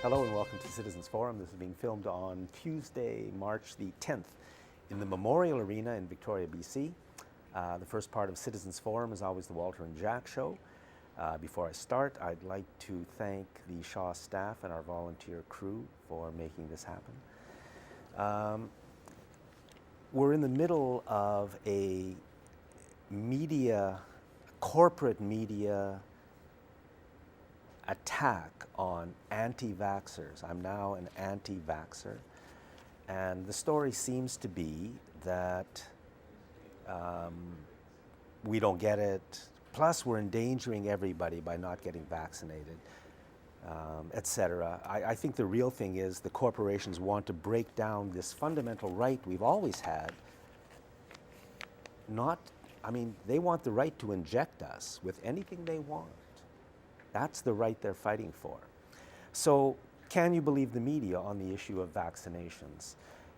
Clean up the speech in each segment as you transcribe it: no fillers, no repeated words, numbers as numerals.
Hello and welcome to Citizens Forum. This is being filmed on Tuesday, March the 10th in the Memorial Arena in Victoria, BC. The first part of Citizens Forum is always the Walter and Jack Show. Before I start, I'd like to thank the Shaw staff and our volunteer crew for making this happen. We're in the middle of a corporate media attack on anti-vaxxers. I'm now an anti-vaxxer, and the story seems to be that we don't get it, plus we're endangering everybody by not getting vaccinated, etc. I think the real thing is the corporations want to break down this fundamental right we've always had. They want the right to inject us with anything they want. That's the right they're fighting for. So can you believe the media on the issue of vaccinations?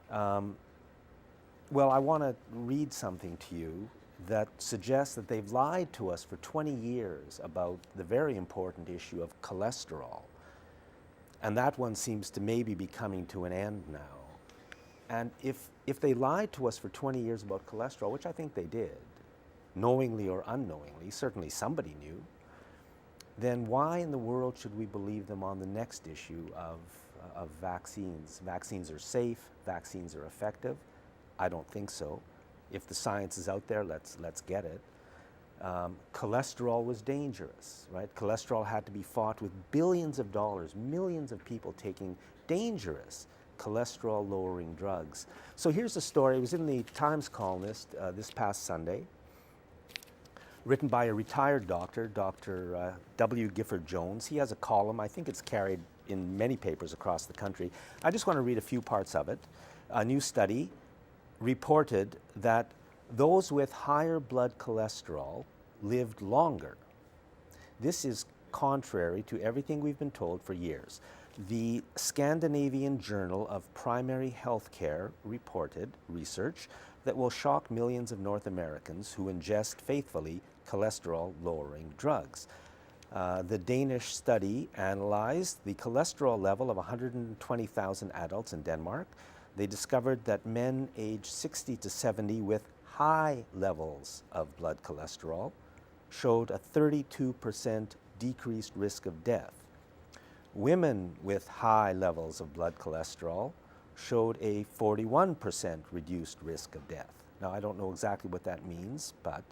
Well, I want to read something to you that suggests that they've lied to us for 20 years about the very important issue of cholesterol. And that one seems to maybe be coming to an end now. And if they lied to us for 20 years about cholesterol, which I think they did, knowingly or unknowingly, certainly somebody knew, then why in the world should we believe them on the next issue of vaccines? Vaccines are safe, vaccines are effective. I don't think so. If the science is out there, let's get it. Cholesterol was dangerous, right? Cholesterol had to be fought with billions of dollars, millions of people taking dangerous cholesterol-lowering drugs. So here's a story. It was in the Times columnist this past Sunday, written by a retired doctor, Dr. W. Gifford Jones. He has a column. I think it's carried in many papers across the country. I just want to read a few parts of it. A new study reported that those with higher blood cholesterol lived longer. This is contrary to everything we've been told for years. The Scandinavian Journal of Primary Health Care reported research that will shock millions of North Americans who ingest faithfully cholesterol-lowering drugs. The Danish study analyzed the cholesterol level of 120,000 adults in Denmark. They discovered that men aged 60 to 70 with high levels of blood cholesterol showed a 32% decreased risk of death. Women with high levels of blood cholesterol showed a 41% reduced risk of death. Now, I don't know exactly what that means, but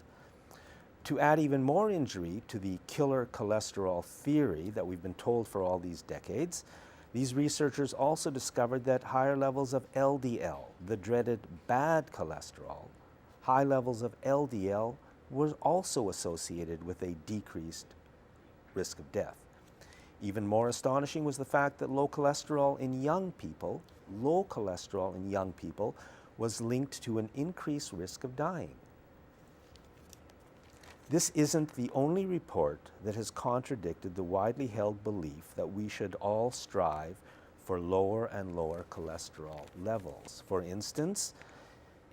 to add even more injury to the killer cholesterol theory that we've been told for all these decades, these researchers also discovered that higher levels of LDL, the dreaded bad cholesterol, high levels of LDL were also associated with a decreased risk of death. Even more astonishing was the fact that low cholesterol in young people was linked to an increased risk of dying. This isn't the only report that has contradicted the widely held belief that we should all strive for lower and lower cholesterol levels. For instance,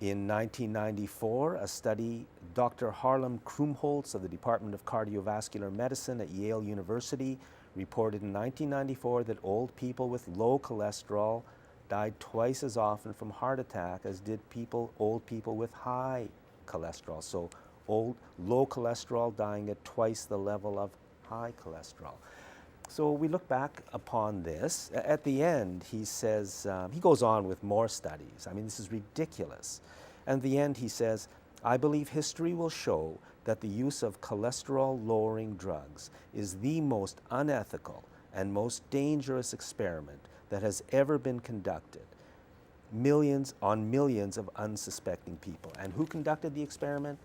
in 1994, a study, Dr. Harlem Krumholtz of the Department of Cardiovascular Medicine at Yale University reported in 1994 that old people with low cholesterol died twice as often from heart attack as did old people with high cholesterol. So low cholesterol dying at twice the level of high cholesterol. So we look back upon this. At the end, he says, he goes on with more studies. I mean, this is ridiculous. And at the end, he says, I believe history will show that the use of cholesterol-lowering drugs is the most unethical and most dangerous experiment that has ever been conducted on millions of unsuspecting people. And who conducted the experiment?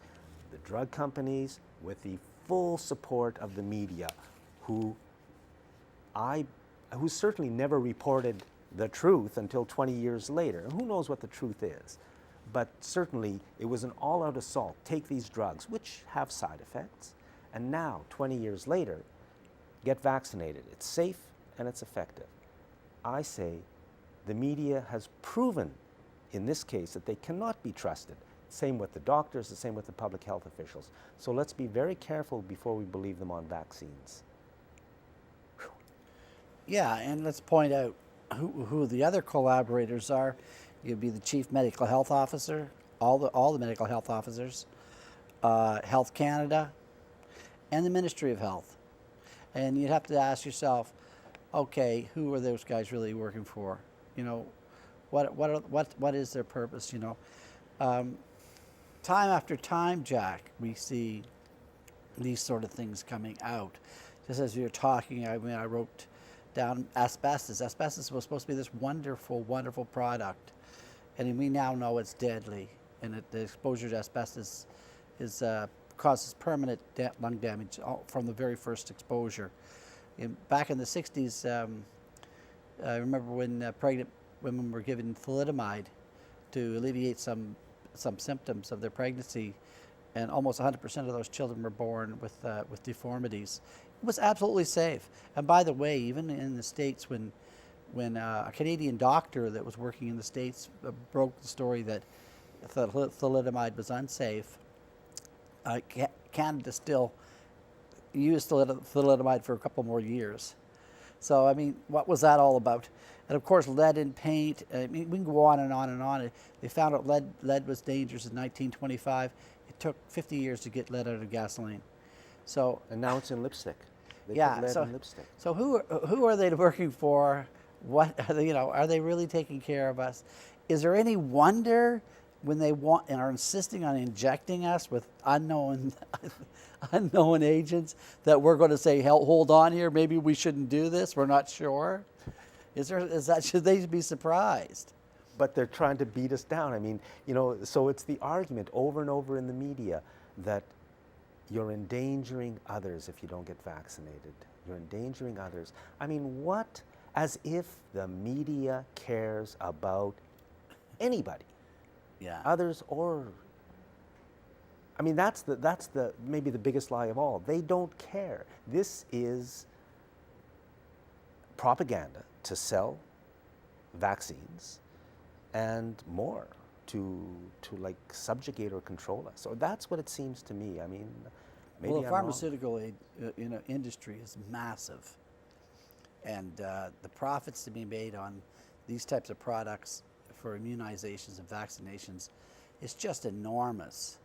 The drug companies, with the full support of the media, who certainly never reported the truth until 20 years later. And who knows what the truth is? But certainly it was an all-out assault. Take these drugs, which have side effects, and now, 20 years later, get vaccinated. It's safe and it's effective. I say the media has proven, in this case, that they cannot be trusted. Same with the doctors, the same with the public health officials. So let's be very careful before we believe them on vaccines. Yeah, and let's point out who the other collaborators are. You'd be the chief medical health officer, all the medical health officers, Health Canada, and the Ministry of Health. And you'd have to ask yourself, okay, who are those guys really working for? You know, what is their purpose? You know, time after time, Jack, we see these sort of things coming out. Just as you're talking, I mean, I wrote down asbestos. Asbestos was supposed to be this wonderful, wonderful product, and we now know it's deadly. And the exposure to asbestos causes permanent lung damage from the very first exposure. Back in the 60s, I remember when pregnant women were given thalidomide to alleviate some symptoms of their pregnancy, and almost 100% of those children were born with deformities. It was absolutely safe. And by the way, even in the States, when a Canadian doctor that was working in the States broke the story that thalidomide was unsafe, Canada still used thalidomide for a couple more years. So, I mean, what was that all about? And of course, lead in paint. I mean, we can go on and on and on. They found out lead was dangerous in 1925. It took 50 years to get lead out of gasoline. So, And now it's in lipstick. They yeah, put lead so, in lipstick. so who are they working for? What are they, are they really taking care of us? Is there any wonder when they want and are insisting on injecting us with unknown agents that we're going to say, hold on here, maybe we shouldn't do this, we're not sure? Should they be surprised? But they're trying to beat us down. I mean, so it's the argument over and over in the media that you're endangering others if you don't get vaccinated. You're endangering others. I mean, what? As if the media cares about anybody. Yeah. Others or, I mean, that's maybe the biggest lie of all. They don't care. This is propaganda to sell vaccines and more to like subjugate or control us. So that's what it seems to me. I mean, maybe well, the I'm pharmaceutical industry is massive, and the profits to be made on these types of products for immunizations and vaccinations is just enormous.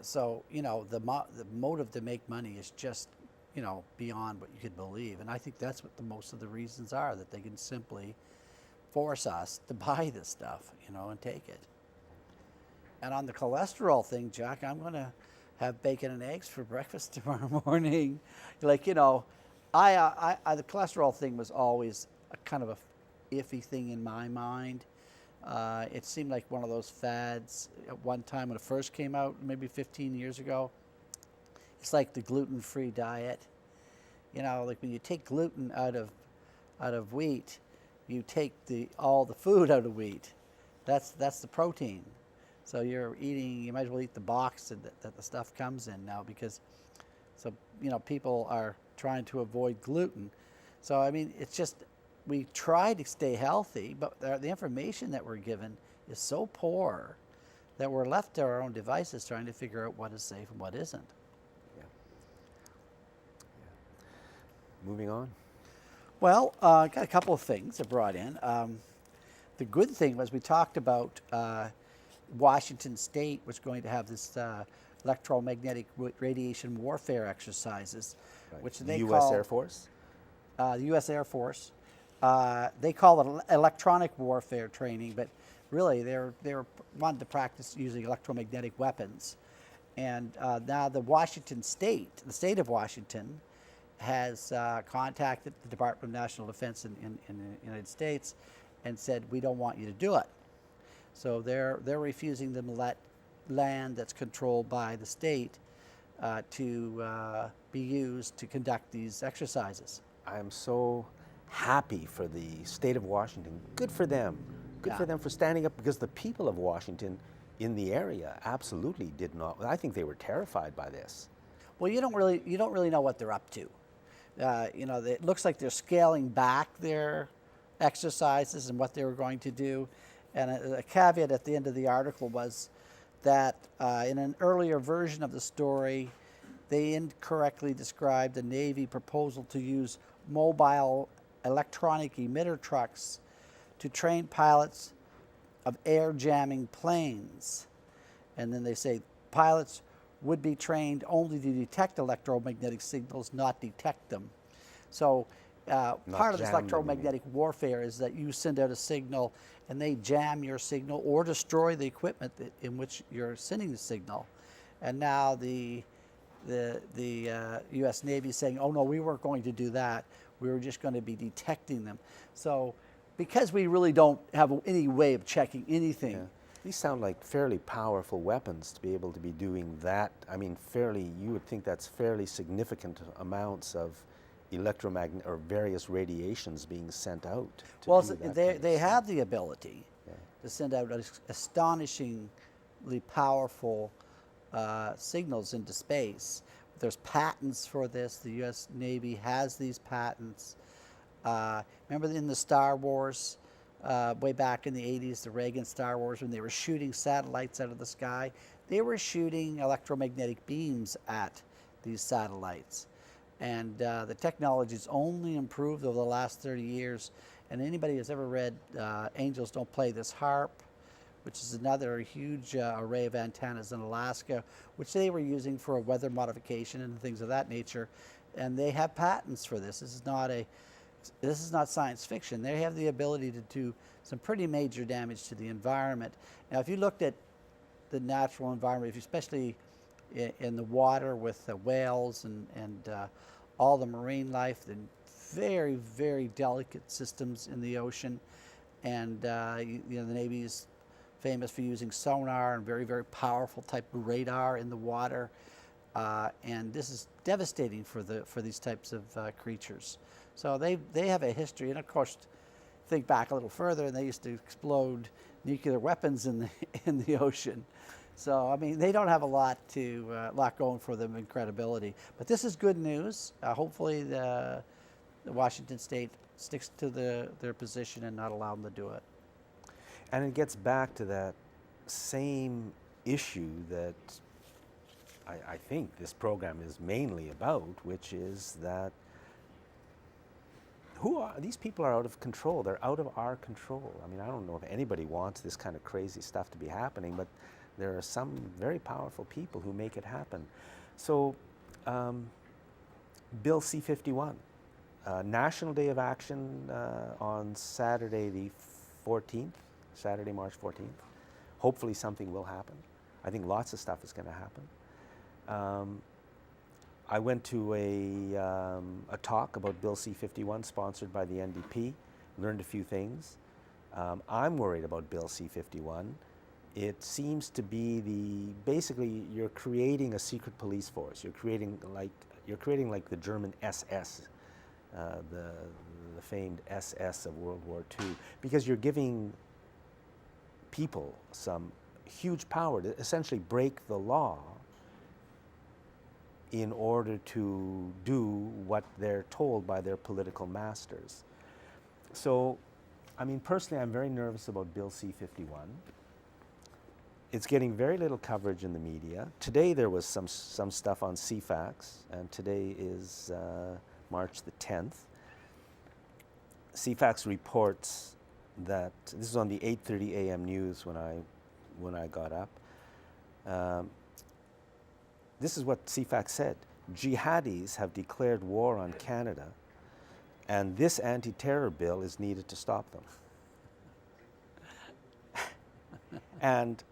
So the motive to make money is just beyond what you could believe, and I think that's what most of the reasons are, that they can simply force us to buy this stuff, and take it. And on the cholesterol thing, Jack, I'm going to have bacon and eggs for breakfast tomorrow morning. Like, the cholesterol thing was always a kind of a iffy thing in my mind. It seemed like one of those fads at one time when it first came out, maybe 15 years ago. It's like the gluten-free diet. Like when you take gluten out of wheat, you take all the food out of wheat. That's the protein. So you might as well eat the box that the stuff comes in now, because people are trying to avoid gluten. So I mean, it's just, we try to stay healthy, but the information that we're given is so poor that we're left to our own devices trying to figure out what is safe and what isn't. Yeah. Moving on. Well, I got a couple of things I brought in. The good thing was we talked about Washington State was going to have this electromagnetic radiation warfare exercises, Right. which they the call U.S. Air Force? The U.S. Air Force. They call it electronic warfare training, but really they were wanted to practice using electromagnetic weapons. And now the state of Washington, has contacted the Department of National Defense in the United States and said, we don't want you to do it. So they're refusing them to let land that's controlled by the state to be used to conduct these exercises. I am so happy for the state of Washington. Good for them. Good for them for standing up, because the people of Washington in the area absolutely did not. I think they were terrified by this. Well, you don't really know what they're up to. It looks like they're scaling back their exercises and what they were going to do. And a caveat at the end of the article was that in an earlier version of the story, they incorrectly described the Navy proposal to use mobile electronic emitter trucks to train pilots of air jamming planes. And then they say pilots would be trained only to detect electromagnetic signals, not detect them. So part of this electromagnetic warfare is that you send out a signal and they jam your signal or destroy the equipment in which you're sending the signal. And now the U.S. Navy is saying, oh no, we weren't going to do that. We were just going to be detecting them. So because we really don't have any way of checking anything. Yeah. These sound like fairly powerful weapons to be able to be doing that. I mean, you would think that's fairly significant amounts of electromagnetic or various radiations being sent out. Well, they have the ability to send out astonishingly powerful signals into space. There's patents for this. The U.S. Navy has these patents. Remember in the Star Wars, way back in the 80s, the Reagan Star Wars, when they were shooting satellites out of the sky, they were shooting electromagnetic beams at these satellites. And the technology's only improved over the last 30 years. And anybody who's ever read Angels Don't Play This Harp, which is another huge array of antennas in Alaska, which they were using for a weather modification and things of that nature. And they have patents for this. This is not science fiction. They have the ability to do some pretty major damage to the environment. Now, if you looked at the natural environment, especially in the water with the whales and all the marine life, the very, very delicate systems in the ocean, and the Navy is famous for using sonar and very, very powerful type of radar in the water, and this is devastating for these types of creatures. So they have a history, and of course, think back a little further, and they used to explode nuclear weapons in the ocean. So I mean, they don't have a lot going for them in credibility. But this is good news. Hopefully, the Washington State sticks to their position and not allow them to do it. And it gets back to that same issue that I think this program is mainly about, which is that these people are out of control. They're out of our control. I mean, I don't know if anybody wants this kind of crazy stuff to be happening, but there are some very powerful people who make it happen. So, Bill C-51, National Day of Action on Saturday the 14th, Saturday, March 14th. Hopefully something will happen. I think lots of stuff is going to happen. I went to a talk about Bill C-51 sponsored by the NDP, learned a few things. I'm worried about Bill C-51. It seems to be basically you're creating a secret police force. You're creating like the German SS, the famed SS of World War II, because you're giving people some huge power to essentially break the law in order to do what they're told by their political masters. So, I mean, personally, I'm very nervous about Bill C-51. It's getting very little coverage in the media. Today there was some stuff on CFAX, and today is March the 10th. CFAX reports that, this is on the 8:30 a.m. news when I got up. This is what CFAX said. Jihadis have declared war on Canada, and this anti-terror bill is needed to stop them. And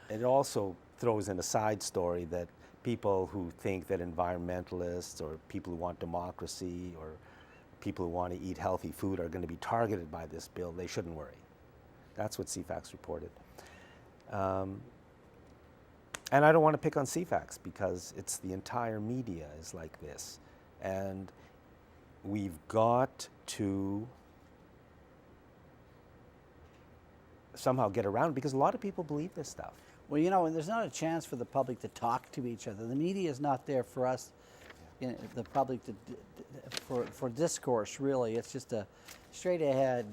it also throws in a side story that people who think that environmentalists or people who want democracy or people who want to eat healthy food are going to be targeted by this bill, they shouldn't worry. That's what CFAX reported. And I don't want to pick on CFAX because it's the entire media is like this. And we've got to somehow get around, because a lot of people believe this stuff. Well, you know, and there's not a chance for the public to talk to each other. The media is not there for us, the public, for discourse, really. It's just a straight ahead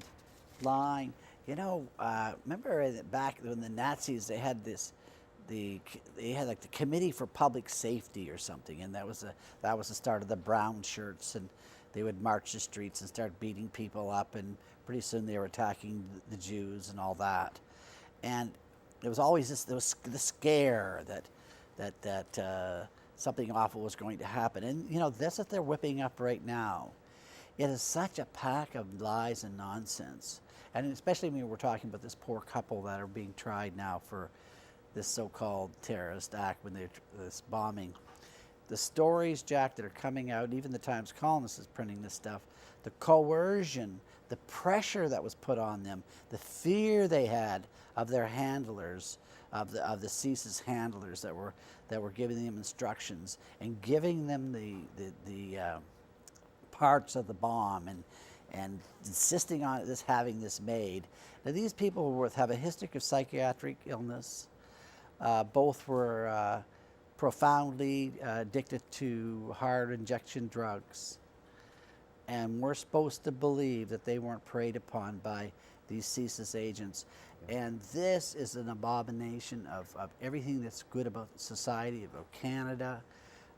line. You know, remember back when the Nazis, they had they had like the Committee for Public Safety or something, and that was the start of the brown shirts, and they would march the streets and start beating people up, and pretty soon they were attacking the Jews and all that. And there was always the scare that something awful was going to happen. And you know, that's what they're whipping up right now. It is such a pack of lies and nonsense. And especially when we're talking about this poor couple that are being tried now for this so-called terrorist act, when they're this bombing. The stories, Jack, that are coming out, even the Times Colonist is printing this stuff, the coercion, the pressure that was put on them, the fear they had of their handlers, of the CSIS handlers that were giving them instructions and giving them the parts of the bomb and insisting on this, having this made. Now, these people have a history of psychiatric illness. Both were profoundly addicted to hard injection drugs. And we're supposed to believe that they weren't preyed upon by these CSIS agents. And this is an abomination of everything that's good about society, about Canada.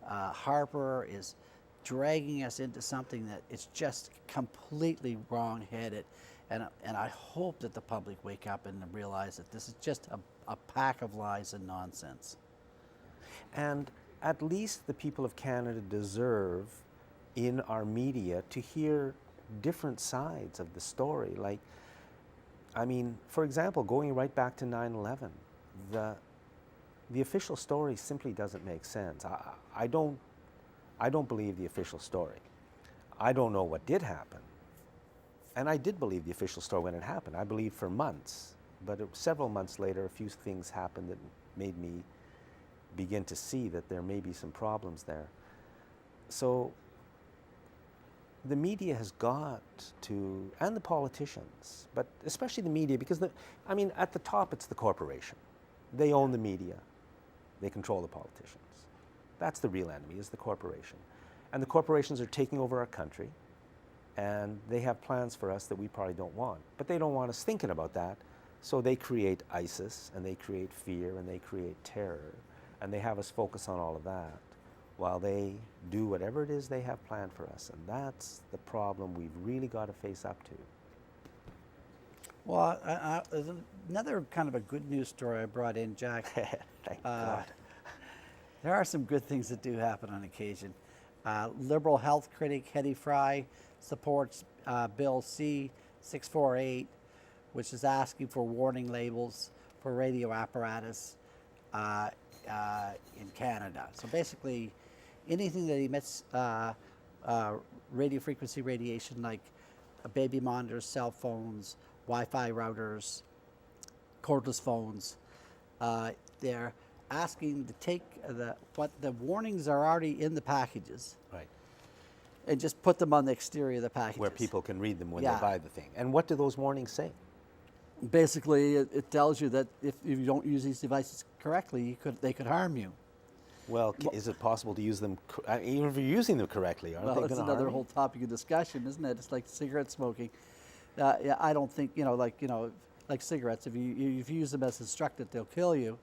Harper is dragging us into something that is just completely wrong-headed. And I hope that the public wake up and realize that this is just a pack of lies and nonsense. And at least the people of Canada deserve, in our media, to hear different sides of the story. Like, I mean, for example, going right back to 9/11, the official story simply doesn't make sense. I don't believe the official story. I don't know what did happen. And I did believe the official story when it happened. I believed for months. But several months later, a few things happened that made me begin to see that there may be some problems there. So the media has got to, and the politicians, but especially the media, because I mean, at the top, it's the corporation. They own the media. They control the politicians. That's the real enemy, is the corporation. And the corporations are taking over our country, and they have plans for us that we probably don't want. But they don't want us thinking about that, so they create ISIS, and they create fear, and they create terror, and they have us focus on all of that, while they do whatever it is they have planned for us. And that's the problem we've really got to face up to. Well, there's another kind of a good news story I brought in, Jack. Thank God. There are some good things that do happen on occasion. Liberal health critic Hetty Fry supports Bill C-648, which is asking for warning labels for radio apparatus in Canada. So basically, anything that emits radio frequency radiation, like baby monitors, cell phones, Wi-Fi routers, cordless phones, they're asking to take what the warnings are already in the packages, Right. and just put them on the exterior of the packages. Where people can read them when Yeah. they buy the thing. And what do those warnings say? Basically, it tells you that if you don't use these devices correctly, they could harm you. Well, is it possible to use them, even if you're using them correctly, aren't they Well, going that's to another harm whole you? topic of discussion, isn't it? It's like cigarette smoking. Yeah, I don't think, like cigarettes, if you use them as instructed, they'll kill you.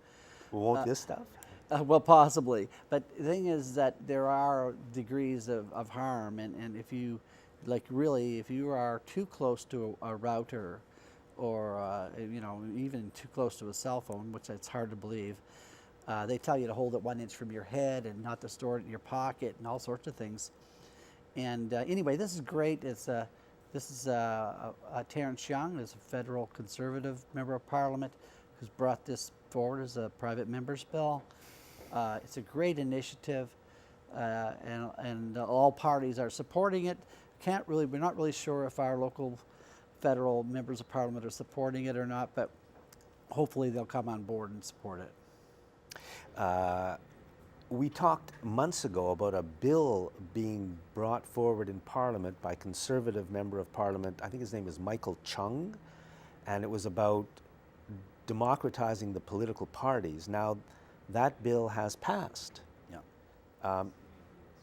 Well, won't this stuff? Well, possibly. But the thing is that there are degrees of harm, and if you, if you are too close to a router, or even too close to a cell phone, which it's hard to believe, they tell you to hold it 1 inch from your head and not to store it in your pocket and all sorts of things. And anyway, this is great. This is Terrence Young, is a federal Conservative member of Parliament, who's brought this forward as a private member's bill. It's a great initiative, and all parties are supporting it. We're not really sure if our local federal members of Parliament are supporting it or not, but hopefully they'll come on board and support it. We talked months ago about a bill being brought forward in Parliament by Conservative member of Parliament, I think his name is Michael Chung, and it was about democratizing the political parties. Now, that bill has passed. Yeah.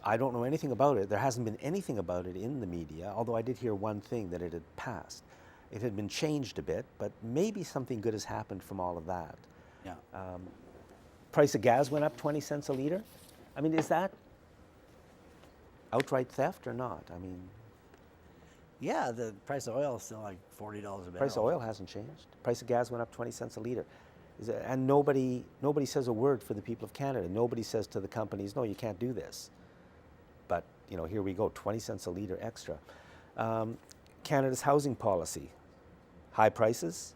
I don't know anything about it. There hasn't been anything about it in the media, although I did hear one thing, that it had passed. It had been changed a bit, but maybe something good has happened from all of that. Yeah. Price of gas went up 20 cents a liter. I mean, is that outright theft or not? I mean, Yeah, the price of oil is still like $40 a barrel. Price of oil hasn't changed. Price of gas went up 20 cents a liter. And nobody says a word for the people of Canada. Nobody says to the companies, no, you can't do this. But, you know, here we go, 20 cents a liter extra. Canada's housing policy, high prices,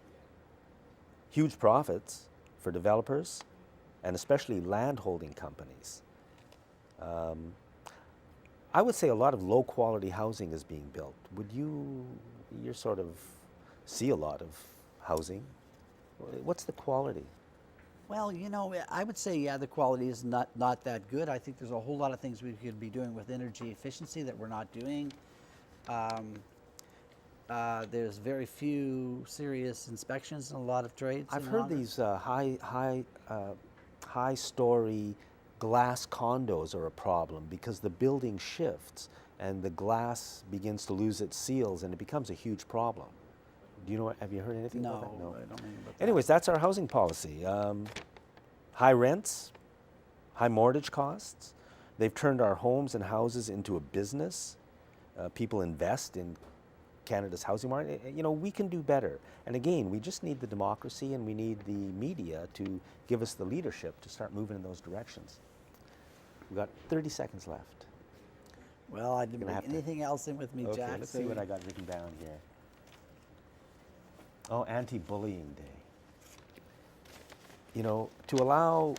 huge profits for developers, and especially land-holding companies. I would say a lot of low-quality housing is being built. You sort of see a lot of housing. What's the quality? Well, you know, I would say, yeah, the quality is not that good. I think there's a whole lot of things we could be doing with energy efficiency that we're not doing. There's very few serious inspections in a lot of trades. I've heard these high-story glass condos are a problem because the building shifts and the glass begins to lose its seals and it becomes a huge problem. Do you know? Have you heard anything about that? No, I don't know about that. Anyways, that's our housing policy. High rents, high mortgage costs. They've turned our homes and houses into a business. People invest in Canada's housing market. You know, we can do better. And again, we just need the democracy and we need the media to give us the leadership to start moving in those directions. We've got 30 seconds left. Well, I didn't bring anything else in with me, okay, Jack. Let's see what I got written down here. Oh, anti-bullying day. You know, to allow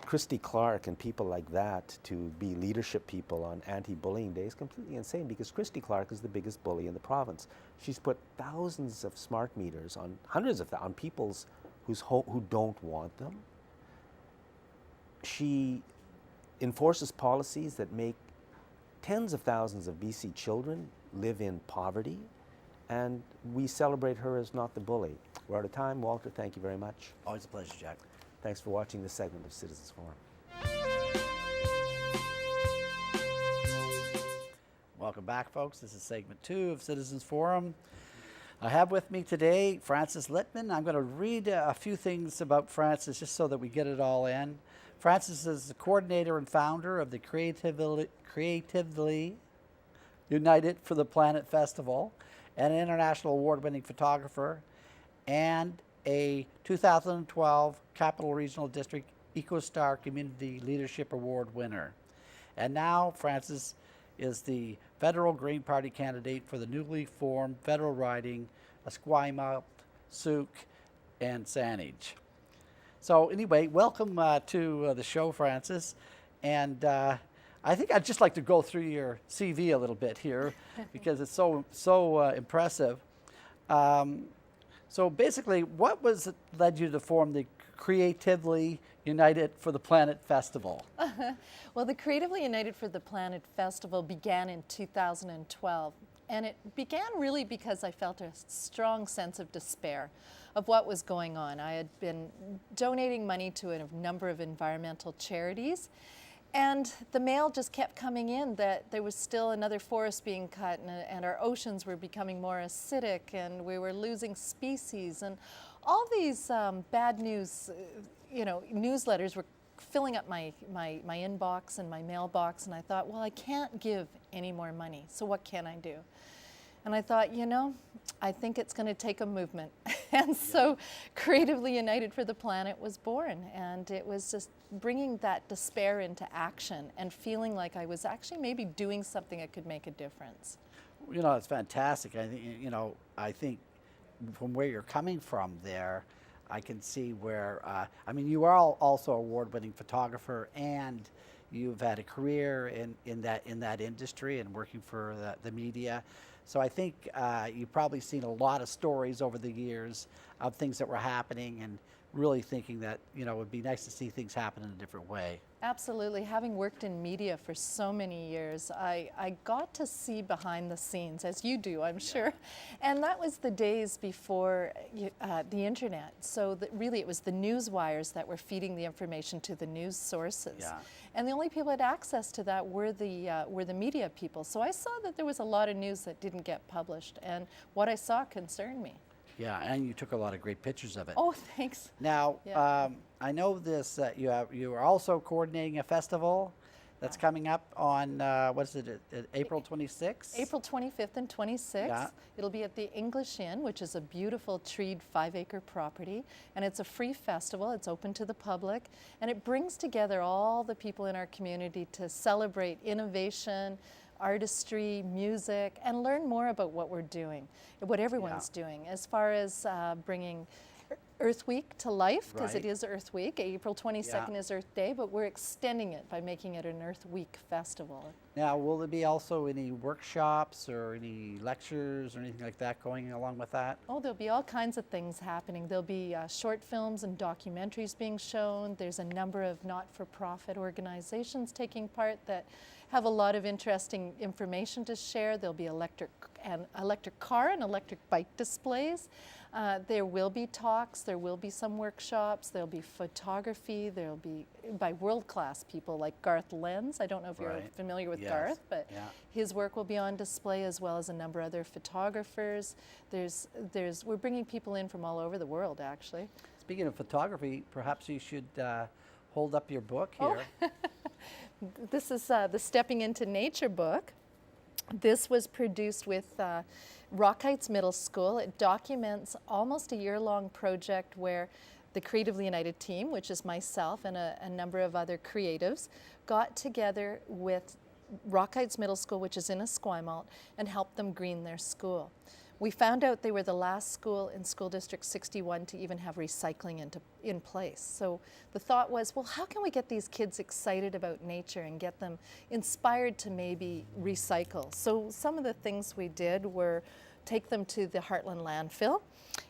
Christy Clark and people like that to be leadership people on anti-bullying day is completely insane because Christy Clark is the biggest bully in the province. She's put thousands of smart meters on on people's who don't want them. She enforces policies that make tens of thousands of BC children live in poverty, and we celebrate her as not the bully. We're out of time. Walter, thank you very much. Always a pleasure, Jack. Thanks for watching this segment of Citizens Forum. Welcome back, folks. This is segment 2 of Citizens Forum. I have with me today Francis Litman. I'm going to read a few things about Francis just so that we get it all in. Francis is the coordinator and founder of the Creatively United for the Planet Festival, an international award-winning photographer, and a 2012 Capital Regional District EcoStar Community Leadership Award winner. And now Francis is the federal Green Party candidate for the newly formed federal riding Esquimalt, Sooke, and Saanich. So anyway, welcome to the show, Francis. And I think I'd just like to go through your CV a little bit here because it's so impressive. So basically, what led you to form the Creatively United for the Planet Festival? Well, the Creatively United for the Planet Festival began in 2012. And it began really because I felt a strong sense of despair of what was going on. I had been donating money to a number of environmental charities, and the mail just kept coming in that there was still another forest being cut, and our oceans were becoming more acidic, and we were losing species, and all these bad news, newsletters were filling up my inbox and my mailbox, and I thought, well, I can't give any more money, so what can I do? And I thought, I think it's going to take a movement. And so Creatively United for the Planet was born, and it was just bringing that despair into action and feeling like I was actually maybe doing something that could make a difference. It's fantastic. I think from where you're coming from there, I can see where, you are also an award-winning photographer, and you've had a career in that industry and working for the media. So I think you've probably seen a lot of stories over the years of things that were happening and really thinking that, it would be nice to see things happen in a different way. Absolutely. Having worked in media for so many years, I got to see behind the scenes, as you do, I'm sure. And that was the days before the internet. So that really it was the news wires that were feeding the information to the news sources. Yeah. And the only people who had access to that were the media people. So I saw that there was a lot of news that didn't get published, and what I saw concerned me. Yeah, and you took a lot of great pictures of it. Oh, thanks. Now, Yeah. I know this. You are also coordinating a festival, That's coming up on, what is it, April 26th? April 25th and 26th. Yeah. It'll be at the English Inn, which is a beautiful treed 5-acre property. And it's a free festival. It's open to the public. And it brings together all the people in our community to celebrate innovation, artistry, music, and learn more about what we're doing, what everyone's doing. As far as bringing Earth Week to life, because it is Earth Week. April 22nd is Earth Day, but we're extending it by making it an Earth Week festival. Now, will there be also any workshops or any lectures or anything like that going along with that? Oh, there'll be all kinds of things happening. There'll be short films and documentaries being shown. There's a number of not-for-profit organizations taking part that have a lot of interesting information to share. There'll be electric car and electric bike displays. There will be talks, there will be some workshops, there'll be photography, there'll be by world-class people like Garth Lenz. I don't know if you're familiar with Garth, but his work will be on display, as well as a number of other photographers. We're bringing people in from all over the world, actually. Speaking of photography, perhaps you should hold up your book here. Oh. This is the Stepping Into Nature book. This was produced with Rock Heights Middle School. It documents almost a year-long project where the Creatively United team, which is myself and a number of other creatives, got together with Rock Heights Middle School, which is in Esquimalt, and helped them green their school. We found out they were the last school in School District 61 to even have recycling in place. So the thought was, well, how can we get these kids excited about nature and get them inspired to maybe recycle? So some of the things we did were take them to the Heartland landfill,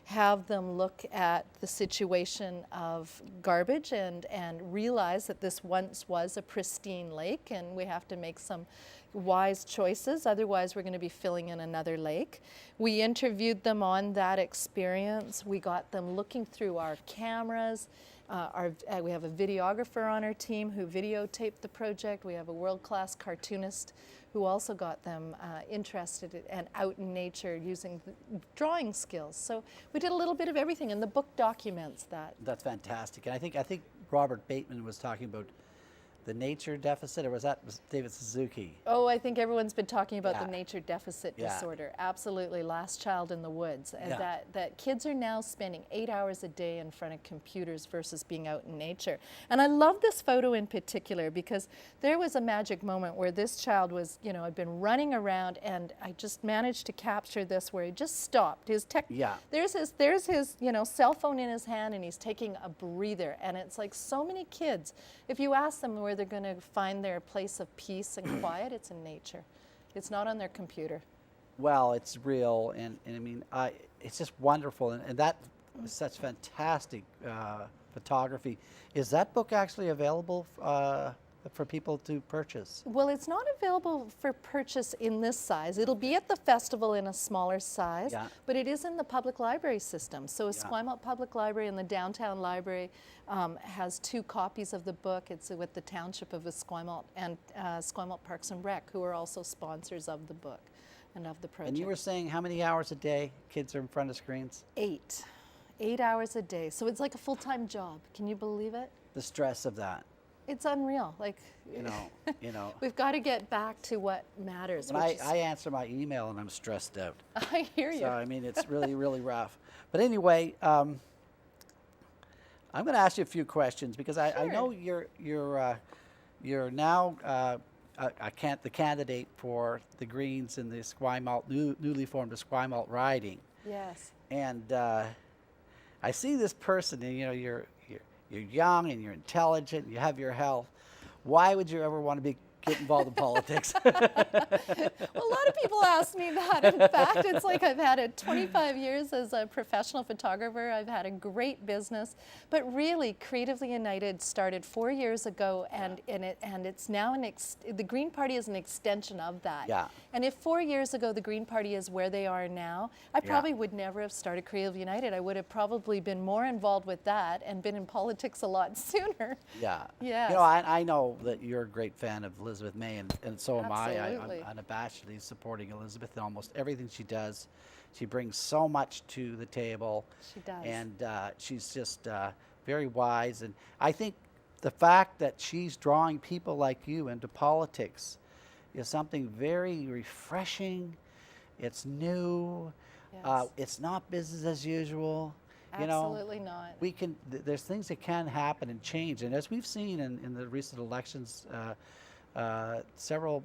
have them look at the situation of garbage and realize that this once was a pristine lake and we have to make some wise choices, otherwise we're going to be filling in another lake. We interviewed them on that experience. We got them looking through our cameras. We have a videographer on our team who videotaped the project. We have a world-class cartoonist who also got them interested and out in nature using drawing skills. So we did a little bit of everything, and the book documents that. That's fantastic. And I think Robert Bateman was talking about the nature deficit, or was David Suzuki? Oh, I think everyone's been talking about the nature deficit disorder. Absolutely, Last Child in the Woods. And that kids are now spending 8 hours a day in front of computers versus being out in nature. And I love this photo in particular because there was a magic moment where this child was, had been running around, and I just managed to capture this where he just stopped. There's his cell phone in his hand, and he's taking a breather. And it's like so many kids, if you ask them where they're going to find their place of peace and quiet, it's in nature. It's not on their computer. Well, it's real, and I mean, it's just wonderful, and that was such fantastic photography. Is that book actually available for people to purchase? Well, it's not available for purchase in this size. It'll be at the festival in a smaller size, but it is in the public library system. So Esquimalt Public Library and the Downtown Library has 2 copies of the book. It's with the Township of Esquimalt and Esquimalt Parks and Rec, who are also sponsors of the book and of the project. And you were saying how many hours a day kids are in front of screens? 8. 8 hours a day. So it's like a full-time job. Can you believe it? The stress of that. It's unreal. Like, we've got to get back to what matters. When I answer my email and I'm stressed out. I hear you. So I mean, it's really, really rough. But anyway, I'm going to ask you a few questions because I know you're now the candidate for the Greens in the Esquimalt newly formed Esquimalt riding. Yes. And I see this person, and you're young and you're intelligent and you have your health. Why would you ever want to get involved in politics? Well, a lot of people ask me that. In fact, it's like I've had 25 years as a professional photographer. I've had a great business. But really, Creatively United started 4 years ago, and it's now the Green Party is an extension of that. Yeah. And if 4 years ago the Green Party is where they are now, I probably would never have started Creatively United. I would have probably been more involved with that and been in politics a lot sooner. Yeah. Yes. I know that you're a great fan of Elizabeth May, and so am I. Absolutely. I'm unabashedly supporting Elizabeth in almost everything she does. She brings so much to the table. She does. And she's just very wise. And I think the fact that she's drawing people like you into politics is something very refreshing. It's new. Yes. It's not business as usual. You know, Absolutely not. we can. There's things that can happen and change, and as we've seen in the recent elections, several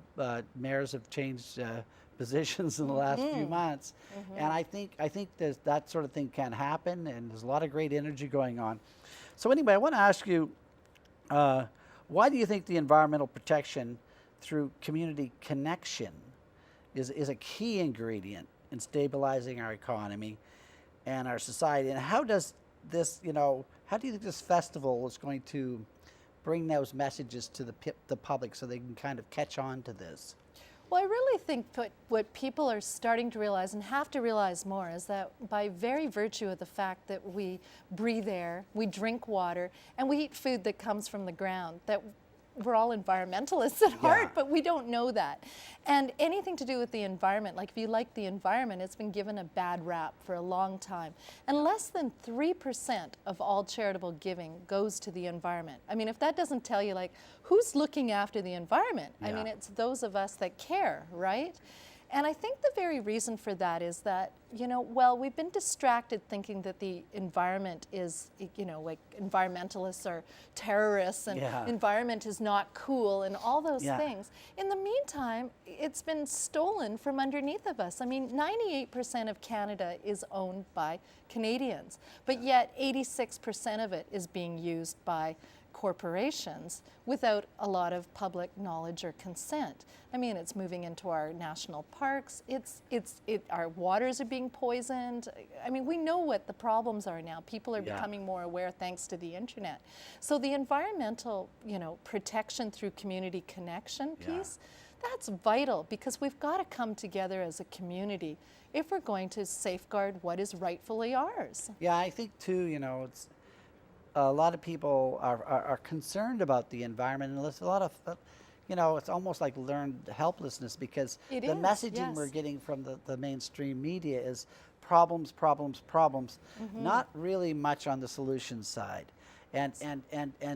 mayors have changed positions in the last few months, and I think there's that sort of thing can happen, and there's a lot of great energy going on. So anyway, I want to ask you, why do you think the environmental protection through community connection is a key ingredient in stabilizing our economy and our society? And how does this, how do you think this festival is going to bring those messages to the public so they can kind of catch on to this? Well, I really think what people are starting to realize and have to realize more is that by very virtue of the fact that we breathe air, we drink water, and we eat food that comes from the ground, that we're all environmentalists at heart, but we don't know that. And anything to do with the environment, like if you like the environment, it's been given a bad rap for a long time. And less than 3% of all charitable giving goes to the environment. I mean, if that doesn't tell you, like, who's looking after the environment? I mean, it's those of us that care, right? And I think the very reason for that is that, well, we've been distracted thinking that the environment is, like environmentalists are terrorists and environment is not cool and all those things. In the meantime, it's been stolen from underneath of us. I mean, 98% of Canada is owned by Canadians, but yet 86% of it is being used by corporations without a lot of public knowledge or consent. I mean, it's moving into our national parks. Our waters are being poisoned. I mean, we know what the problems are now. People are becoming more aware thanks to the internet. So the environmental, protection through community connection piece, that's vital because we've got to come together as a community if we're going to safeguard what is rightfully ours. Yeah, I think too, it's a lot of people are concerned about the environment, and there's a lot of, it's almost like learned helplessness because the messaging we're getting from the mainstream media is problems, problems, problems, not really much on the solution side. And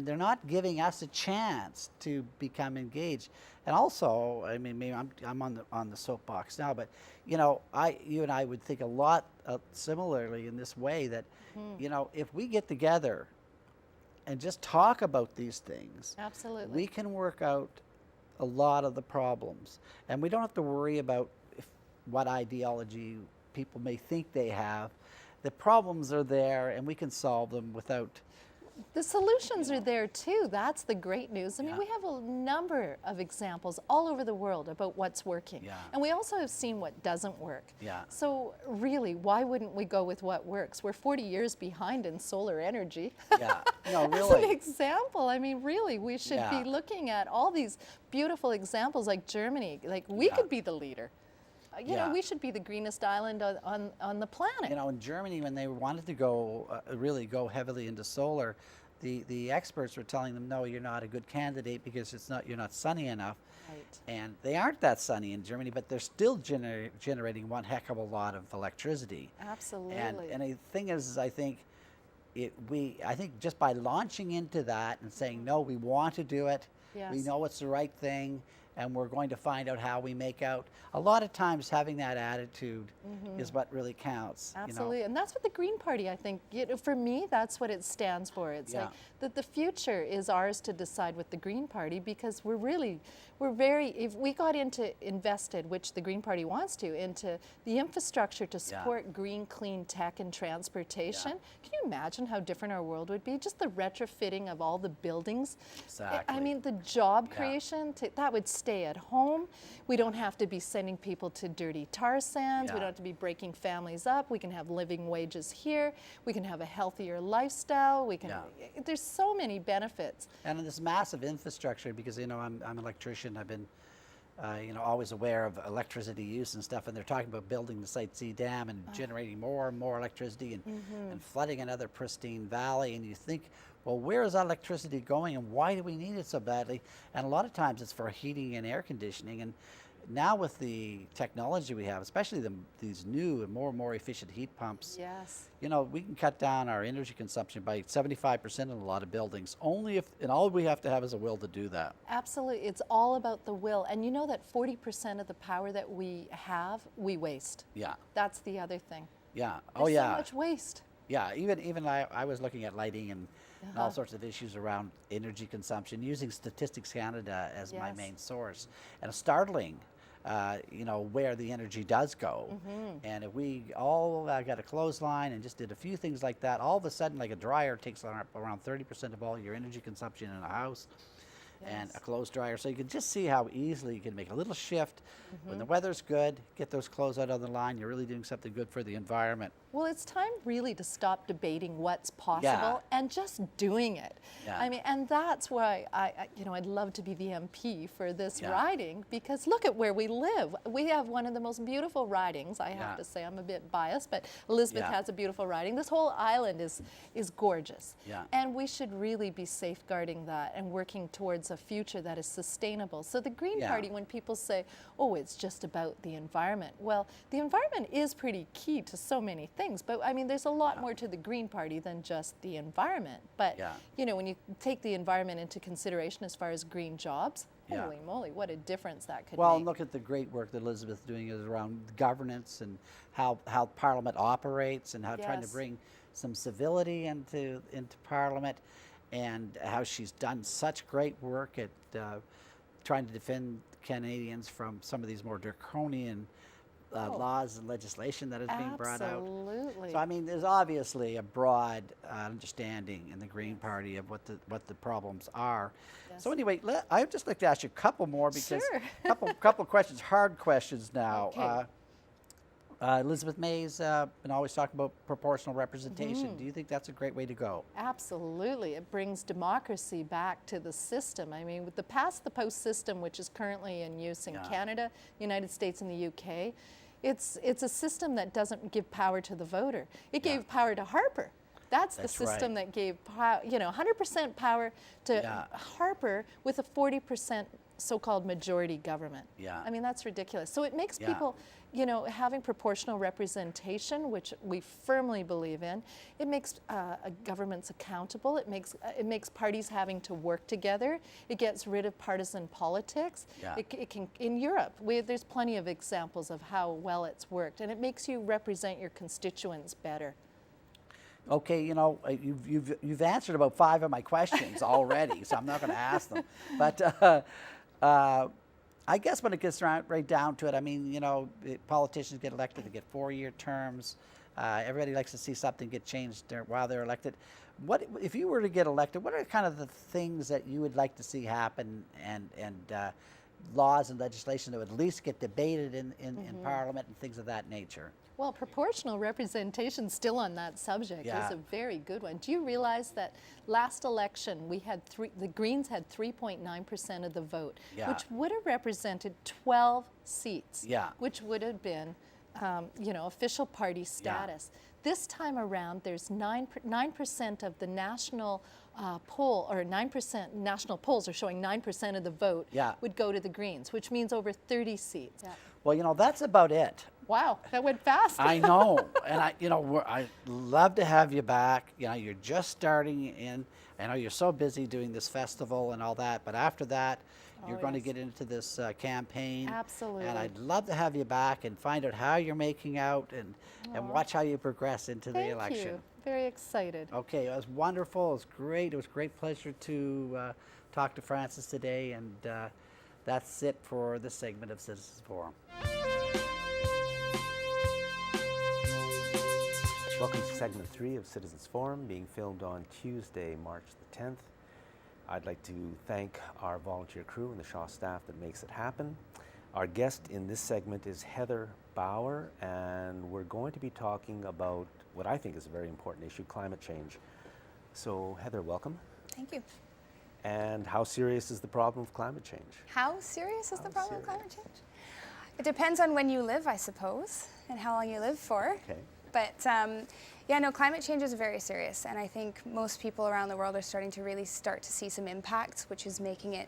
they're not giving us a chance to become engaged. And also, I mean, maybe I'm on the soapbox now, but you and I would think a lot similarly in this way that, if we get together and just talk about these things, absolutely, we can work out a lot of the problems. And we don't have to worry about what ideology people may think they have. The problems are there and we can solve them without... The solutions are there too. That's the great news. I mean, we have a number of examples all over the world about what's working. And we also have seen what doesn't work. So really, why wouldn't we go with what works? We're 40 years behind in solar energy. No, really. As an example, I mean, really, we should be looking at all these beautiful examples like Germany. Like, we could be the leader. We should be the greenest island on the planet. In Germany, when they wanted to go really go heavily into solar, the experts were telling them, no, you're not a good candidate because you're not sunny enough. And they aren't that sunny in Germany, but they're still generating one heck of a lot of electricity. Absolutely. And the thing is I think just by launching into that and saying, no, we want to do it, we know it's the right thing, and we're going to find out how we make out. A lot of times having that attitude is what really counts. Absolutely, and that's what the Green Party, I think, for me, that's what it stands for. It's like that the future is ours to decide with the Green Party because if we got invested, which the Green Party wants to, into the infrastructure to support green, clean tech and transportation, can you imagine how different our world would be? Just the retrofitting of all the buildings. Exactly. I mean, the job creation, that would stay at home. We don't have to be sending people to dirty tar sands. We don't have to be breaking families up. We can have living wages here. We can have a healthier lifestyle. We can. There's so many benefits. And in this massive infrastructure, because I'm an electrician, I've been always aware of electricity use and stuff, and they're talking about building the Site C Dam and generating more and more electricity and flooding another pristine valley, and you think, well, where is that electricity going and why do we need it so badly? And a lot of times it's for heating and air conditioning, and now with the technology we have, especially these new and more efficient heat pumps, Yes. you know, we can cut down our energy consumption by 75% in a lot of buildings, only if, and all we have to have is a will to do that. Absolutely. It's all about the will. And you know that 40% of the power that we have, we waste. Yeah, That's the other thing. yeah, There's oh yeah. so much waste. Yeah, even I was looking at lighting and all Uh-huh. sorts of issues around energy consumption, using Statistics Canada as my Yes. main source. And it's startling, you know, where the energy does go. Mm-hmm. And if we all got a clothesline and just did a few things like that, all of a sudden, like a dryer takes around 30% of all your energy consumption in a house. And Yes. a clothes dryer. So you can just see how easily you can make a little shift. Mm-hmm. When the weather's good, get those clothes out on the line. You're really doing something good for the environment. Well, it's time really to stop debating what's possible Yeah. and just doing it. Yeah. I mean, and that's why I'd love to be the MP for this Yeah. riding, because look at where we live. We have one of the most beautiful ridings. I Yeah. have to say, I'm a bit biased, but Elizabeth Yeah. has a beautiful riding. This whole island is gorgeous. Yeah. And we should really be safeguarding that and working towards a future that is sustainable. So the Green Yeah. Party, when people say, oh, it's just about the environment, well, the environment is pretty key to so many things, but I mean, there's a lot more to the Green Party than just the environment. But, Yeah. you know, when you take the environment into consideration as far as green jobs, Yeah. holy moly, what a difference that could Well, make. look at the great work that Elizabeth's doing is around governance and how Parliament operates, and how trying to Yes. bring some civility into Parliament, and how she's done such great work at trying to defend Canadians from some of these more draconian laws and legislation that is being brought out. Absolutely. So I mean, there's obviously a broad understanding in the Green Party of what the problems are. Yes. So anyway, I'd just like to ask you a couple more, because Sure. couple questions, hard questions now. Okay. Elizabeth May's been always talking about proportional representation. Mm-hmm. Do you think that's a great way to go? Absolutely. It brings democracy back to the system. I mean, with the pass the post system, which is currently in use in Yeah. Canada, United States, and the UK, it's a system that doesn't give power to the voter. It Yeah. gave power to Harper. That's the That's system right. that gave 100% power to Yeah. Harper with a 40% so-called majority government. Yeah. I mean, that's ridiculous. So it makes Yeah. people, having proportional representation, which we firmly believe in, it makes governments accountable. It makes parties having to work together. It gets rid of partisan politics. Yeah. It can, in Europe, there's plenty of examples of how well it's worked, and it makes you represent your constituents better. Okay, you've answered about 5 of my questions already, so I'm not going to ask them. But I guess when it gets right down to it, I mean, politicians get elected, they get 4-year terms. Everybody likes to see something get changed while they're elected. What if you were to get elected? What are kind of the things that you would like to see happen, and laws and legislation that would at least get debated in Parliament and things of that nature? Well, proportional representation, still on that subject, Yeah. is a very good one. Do you realize that last election the Greens had 3.9% of the vote, Yeah. which would have represented 12 seats, Yeah. which would have been, official party status. This time around, there's 9% of the national poll, or 9% national polls are showing 9% of the vote Yeah. would go to the Greens, which means over 30 seats. Yeah. Well, that's about it. Wow, that went fast. I know, and I'd love to have you back. You're just starting in. I know you're so busy doing this festival and all that, but after that, you're going to yes. get into this campaign. Absolutely. And I'd love to have you back and find out how you're making out, and watch how you progress into the election. Thank you. Very excited. Okay, it was wonderful. It was great. It was a great pleasure to talk to Frances today, and that's it for this segment of Citizens Forum. Welcome to segment 3 of Citizens Forum, being filmed on Tuesday, March the 10th. I'd like to thank our volunteer crew and the Shaw staff that makes it happen. Our guest in this segment is Heather Bauer, and we're going to be talking about what I think is a very important issue, climate change. So, Heather, welcome. Thank you. And how serious is the problem of climate change? How serious is the problem of serious? climate change? It depends on when you live, I suppose, and how long you live for. Okay. But climate change is very serious, and I think most people around the world are starting to really see some impacts, which is making it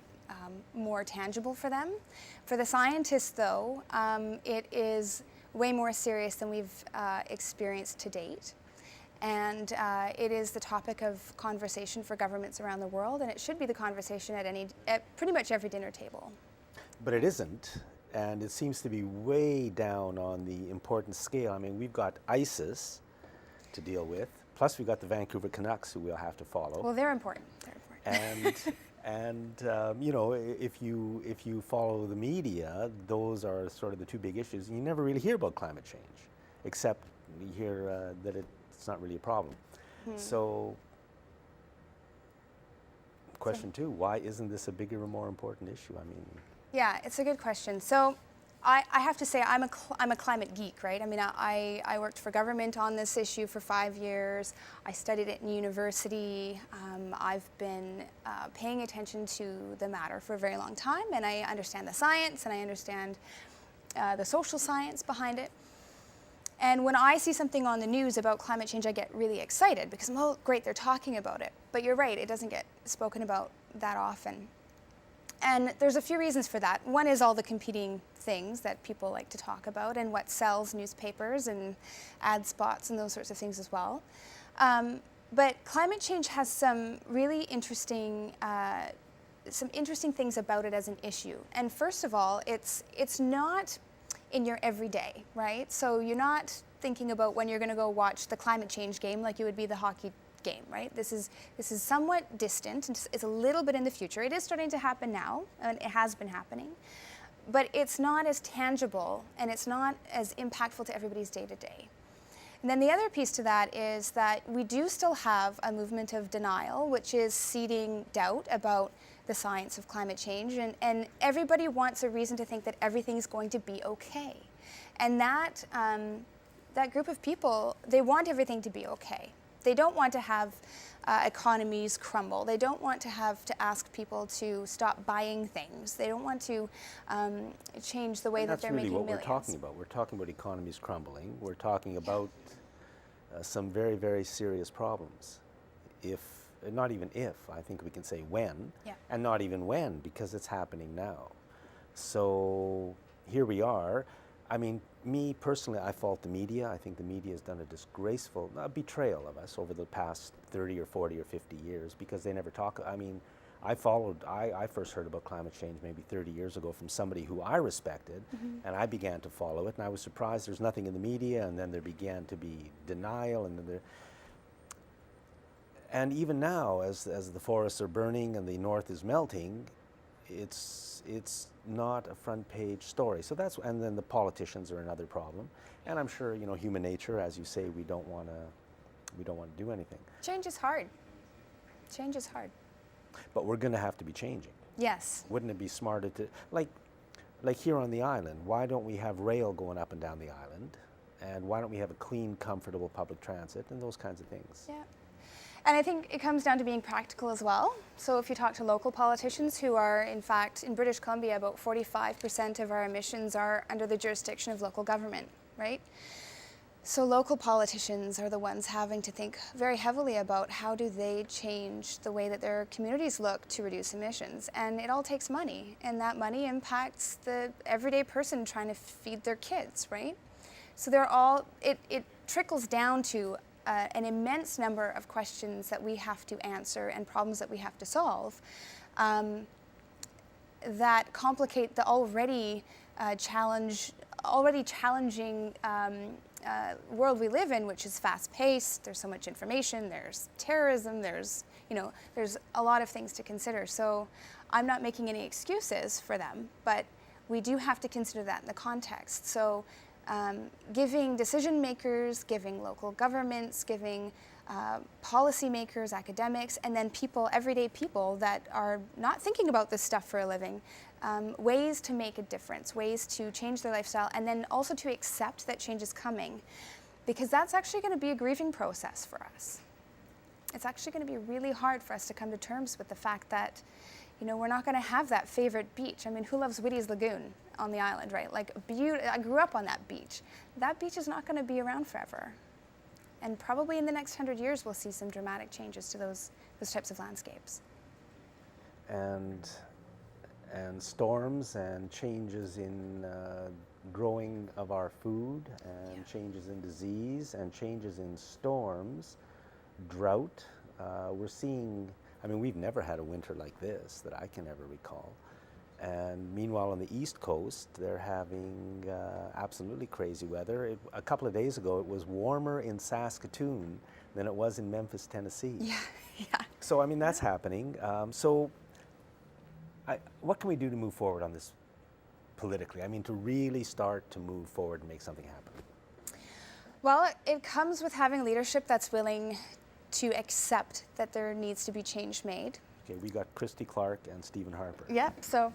more tangible for them. For the scientists, though, it is way more serious than we've experienced to date. And it is the topic of conversation for governments around the world, and it should be the conversation at pretty much every dinner table. But it isn't, and it seems to be way down on the importance scale. I mean, we've got ISIS to deal with, plus we've got the Vancouver Canucks who we'll have to follow. Well, they're important. They're important. And you know, if you follow the media, those are sort of the two big issues. You never really hear about climate change, except you hear that it's not really a problem. So, question two: why isn't this a bigger and more important issue? I mean, yeah, it's a good question. So, I have to say I'm a climate geek, right? I mean, I worked for government on this issue for 5 years. I studied it in university. I've been paying attention to the matter for a very long time, and I understand the science and I understand the social science behind it. And when I see something on the news about climate change, I get really excited because, oh, great, they're talking about it. But you're right, it doesn't get spoken about that often. And there's a few reasons for that. One is all the competing things that people like to talk about and what sells newspapers and ad spots and those sorts of things as well. But climate change has some really interesting things about it as an issue. And first of all, it's not in your everyday, right? So you're not thinking about when you're going to go watch the climate change game like you would be the hockey game, right? This is somewhat distant. It's a little bit in the future. It is starting to happen now, and it has been happening, but it's not as tangible and it's not as impactful to everybody's day-to-day. And then the other piece to that is that we do still have a movement of denial, which is seeding doubt about the science of climate change, and everybody wants a reason to think that everything's going to be okay. And that group of people, they want everything to be okay. They don't want to have economies crumble. They don't want to have to ask people to stop buying things. They don't want to change the way that they're making millions. That's really what we're talking about. We're talking about economies crumbling. We're talking about some very, very serious problems. Not even if, I think we can say when, and not even when, because it's happening now. So here we are. I mean, me personally, I fault the media. I think the media has done a disgraceful betrayal of us over the past 30 or 40 or 50 years because they never talk. I mean, I first heard about climate change maybe 30 years ago from somebody who I respected, and I began to follow it, and I was surprised there's nothing in the media, and then there began to be denial, and then and even now, as the forests are burning and the north is melting, it's not a front page story. So and then the politicians are another problem. And I'm sure, you know, human nature, as you say, we don't want to do anything. Change is hard. Change is hard. But we're going to have to be changing. Yes. Wouldn't it be smarter to, like here on the island, why don't we have rail going up and down the island? And why don't we have a clean, comfortable public transit and those kinds of things? Yeah. And I think it comes down to being practical as well. So if you talk to local politicians who are, in fact, in British Columbia, about 45% of our emissions are under the jurisdiction of local government, right? So local politicians are the ones having to think very heavily about how do they change the way that their communities look to reduce emissions. And it all takes money, and that money impacts the everyday person trying to feed their kids, right? So it trickles down to an immense number of questions that we have to answer and problems that we have to solve that complicate the already challenging world we live in, which is fast-paced. There's so much information. There's terrorism. There's a lot of things to consider. So I'm not making any excuses for them, but we do have to consider that in the context. So giving decision makers, giving local governments, giving policymakers, academics, and then people, everyday people that are not thinking about this stuff for a living, ways to make a difference, ways to change their lifestyle, and then also to accept that change is coming, because that's actually going to be a grieving process for us. It's actually going to be really hard for us to come to terms with the fact that, you know, we're not going to have that favorite beach. I mean, who loves Whitty's Lagoon on the island, right? Like, I grew up on that beach. That beach is not going to be around forever. And probably in the next 100 years, we'll see some dramatic changes to those types of landscapes. And and storms and changes in growing of our food and changes in disease and changes in storms, drought. We're seeing, I mean, we've never had a winter like this that I can ever recall. And meanwhile, on the East Coast, they're having absolutely crazy weather. A couple of days ago, it was warmer in Saskatoon than it was in Memphis, Tennessee. Yeah. So, I mean, that's happening. What can we do to move forward on this politically? I mean, to really start to move forward and make something happen. Well, it comes with having leadership that's willing to accept that there needs to be change made. Okay, we got Christy Clark and Stephen Harper. Yep, so,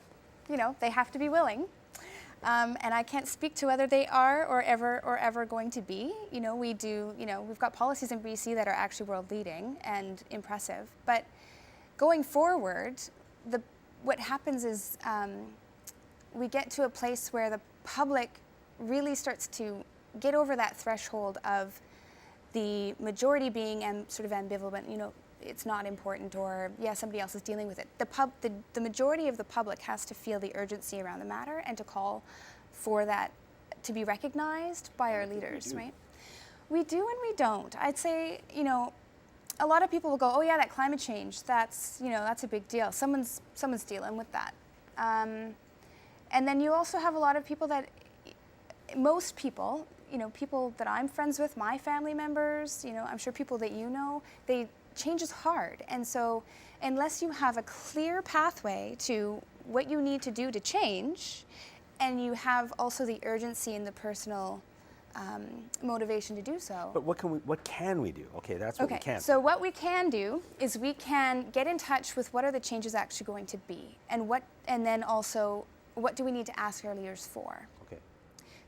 you know, they have to be willing. And I can't speak to whether they are or ever going to be. You know, we've got policies in BC that are actually world leading and impressive. But going forward, what happens is we get to a place where the public really starts to get over that threshold of the majority being sort of ambivalent, you know, it's not important, or yeah, somebody else is dealing with it. The majority of the public has to feel the urgency around the matter and to call for that to be recognized by our leaders, right? We do and we don't. I'd say, you know, a lot of people will go, oh yeah, that climate change, that's a big deal. Someone's dealing with that. And then you also have a lot of people most people, you know, people that I'm friends with, my family members, you know, I'm sure people that you know, change is hard. And so unless you have a clear pathway to what you need to do to change, and you have also the urgency and the personal motivation to do so. But what can we do? Okay, that's what we can. So what we can do is we can get in touch with what are the changes actually going to be, and then also what do we need to ask our leaders for. Okay.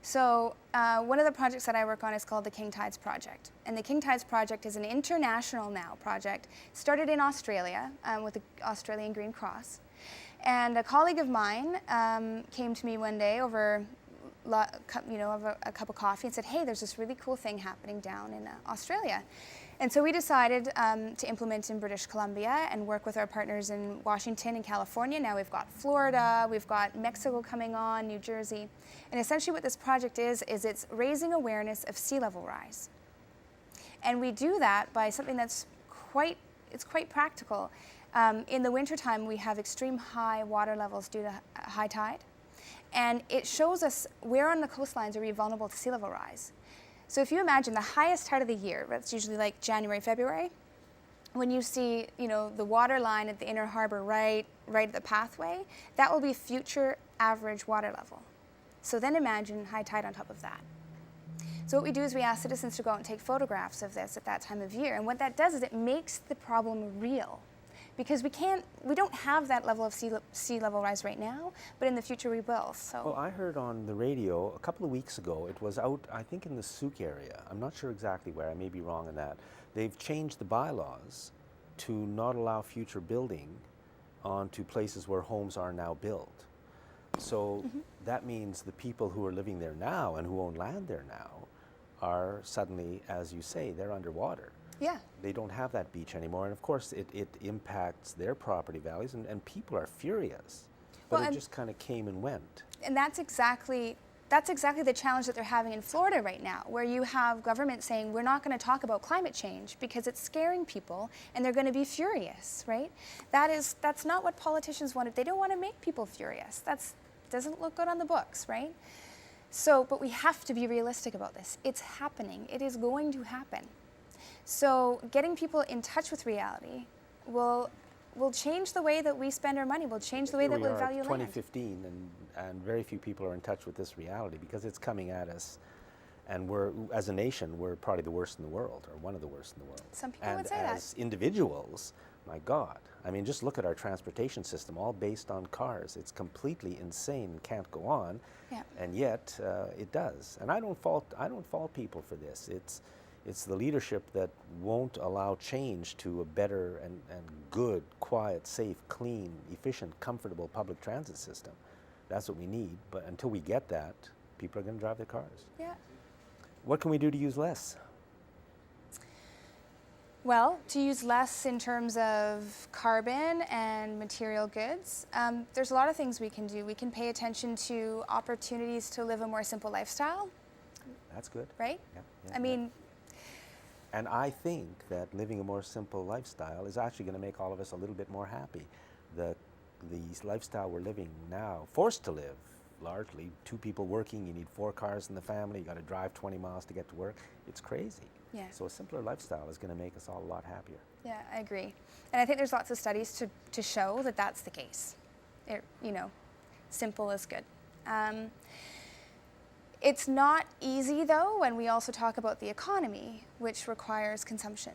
So one of the projects that I work on is called the King Tides Project. And the King Tides Project is an international now project, started in Australia with the Australian Green Cross. And a colleague of mine came to me one day over a cup of coffee and said, hey, there's this really cool thing happening down in Australia. And so we decided to implement in British Columbia and work with our partners in Washington and California. Now we've got Florida, we've got Mexico coming on, New Jersey. And essentially what this project is it's raising awareness of sea level rise. And we do that by something that's quite practical. In the wintertime, we have extreme high water levels due to high tide. And it shows us where on the coastlines are we vulnerable to sea level rise. So if you imagine the highest tide of the year, that's usually like January, February, when you see, you know, the water line at the inner harbor right at the pathway, that will be future average water level. So then imagine high tide on top of that. So what we do is we ask citizens to go out and take photographs of this at that time of year. And what that does is it makes the problem real. Because we don't have that level of sea level rise right now, but in the future we will. So. Well, I heard on the radio a couple of weeks ago, it was out, I think in the Souk area. I'm not sure exactly where, I may be wrong on that. They've changed the bylaws to not allow future building onto places where homes are now built. So that means the people who are living there now and who own land there now are suddenly, as you say, they're underwater. Yeah. They don't have that beach anymore, and of course it impacts their property values, and people are furious. But it just kind of came and went. And that's exactly the challenge that they're having in Florida right now, where you have government saying we're not going to talk about climate change because it's scaring people and they're going to be furious, right? That's not what politicians want. They don't want to make people furious. That doesn't look good on the books, right? So, but we have to be realistic about this. It's happening. It is going to happen. So getting people in touch with reality will change the way that we spend our money, will change the way that we value land. 2015, and very few people are in touch with this reality because it's coming at us, and as a nation, we're probably the worst in the world, or one of the worst in the world. Some people would say that. And as individuals, my God, I mean, just look at our transportation system, all based on cars. It's completely insane and can't go on, and yet it does. And I don't fault people for this. It's the leadership that won't allow change to a better and good, quiet, safe, clean, efficient, comfortable public transit system. That's what we need. But until we get that, people are going to drive their cars. Yeah. What can we do to use less? Well, to use less in terms of carbon and material goods, there's a lot of things we can do. We can pay attention to opportunities to live a more simple lifestyle, That's good. right? Yeah, yeah, I yeah. mean, And I think that living a more simple lifestyle is actually going to make all of us a little bit more happy. The lifestyle we're living now, forced to live largely, 2 people working, you need 4 cars in the family, you got to drive 20 miles to get to work. It's crazy. Yeah. So a simpler lifestyle is going to make us all a lot happier. yeah, I agree. And I think there's lots of studies to show that that's the case. Simple is good. It's not easy, though, when we also talk about the economy, which requires consumption.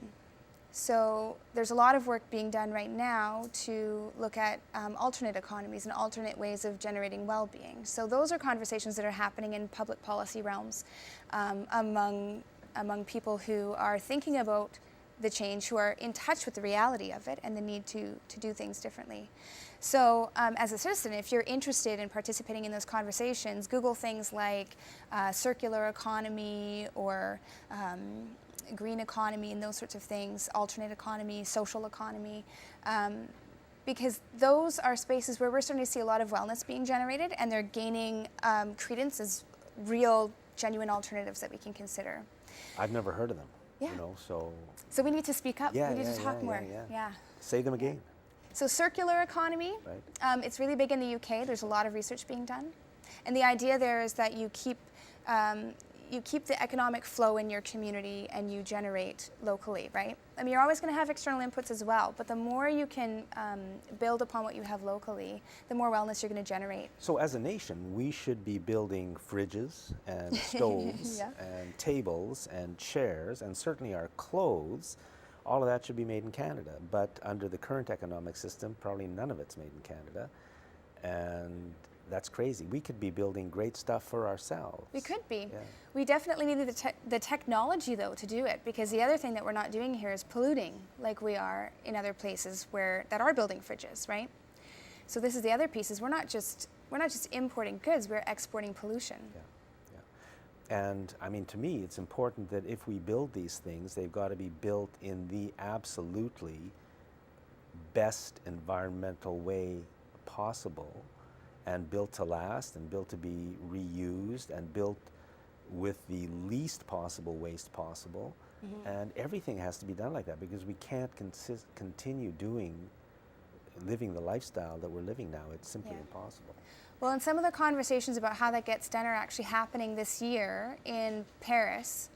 So there's a lot of work being done right now to look at alternate economies and alternate ways of generating well-being. So those are conversations that are happening in public policy realms among people who are thinking about the change, who are in touch with the reality of it and the need to do things differently. So as a citizen, if you're interested in participating in those conversations, Google things like circular economy or green economy and those sorts of things, alternate economy, social economy, because those are spaces where we're starting to see a lot of wellness being generated, and they're gaining credence as real, genuine alternatives that we can consider. I've never heard of them. Yeah. So So we need to speak up. Yeah, we need yeah, to talk yeah, more. yeah. Say them again. So circular economy, Right. it's really big in the UK. There's a lot of research being done. And the idea there is that you keep the economic flow in your community and you generate locally, right? I mean, you're always going to have external inputs as well, but the more you can build upon what you have locally, the more wellness you're going to generate. So as a nation, we should be building fridges and stoves Yeah. and tables and chairs, and certainly our clothes. All of that should be made in Canada. But under the current economic system, probably none of it's made in Canada. And that's crazy. We could be building great stuff for ourselves. We could be. Yeah. We definitely need the technology, though, to do it, because the other thing that we're not doing here is polluting like we are in other places that are building fridges, right? So this is the other piece, is we're not just importing goods, we're exporting pollution. Yeah. And I mean, to me, it's important that if we build these things, they've got to be built in the absolutely best environmental way possible, and built to last, and built to be reused, and built with the least possible waste possible. Mm-hmm. And everything has to be done like that, because we can't continue living the lifestyle that we're living now. It's simply impossible. Well, and some of the conversations about how that gets done are actually happening this year in Paris